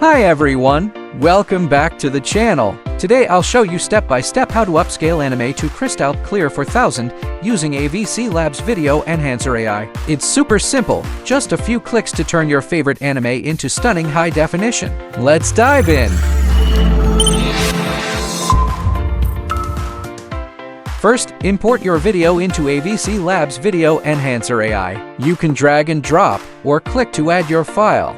Hi everyone, welcome back to the channel. Today I'll show you step by step how to upscale anime to crystal clear 4000 using AVCLabs Video Enhancer AI. It's super simple, just a few clicks to turn your favorite anime into stunning high definition. Let's dive in. First, import your video into AVCLabs Video Enhancer AI. You can drag and drop or click to add your file.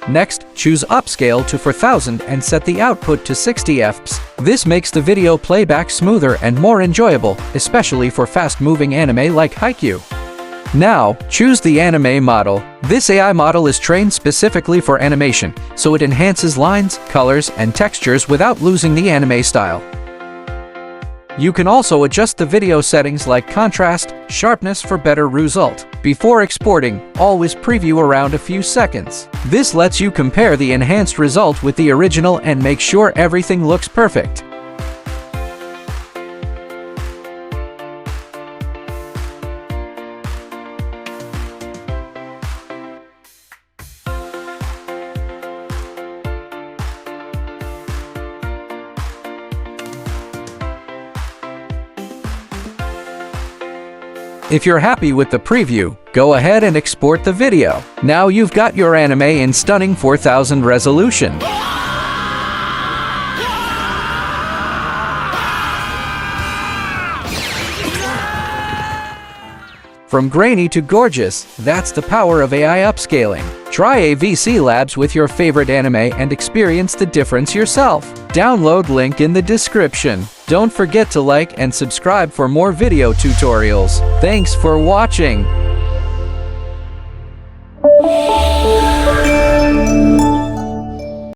Next, choose Upscale to 4000 and set the output to 60 fps. This makes the video playback smoother and more enjoyable, especially for fast-moving anime like Haikyuu. Now, choose the anime model. This AI model is trained specifically for animation, so it enhances lines, colors, and textures without losing the anime style. You can also adjust the video settings like contrast, sharpness for better result. Before exporting, always preview around a few seconds. This lets you compare the enhanced result with the original and make sure everything looks perfect. If you're happy with the preview, go ahead and export the video. Now you've got your anime in stunning 4000 resolution. From grainy to gorgeous, that's the power of AI upscaling. Try AVCLabs with your favorite anime and experience the difference yourself. Download link in the description. Don't forget to like and subscribe for more video tutorials. Thanks for watching.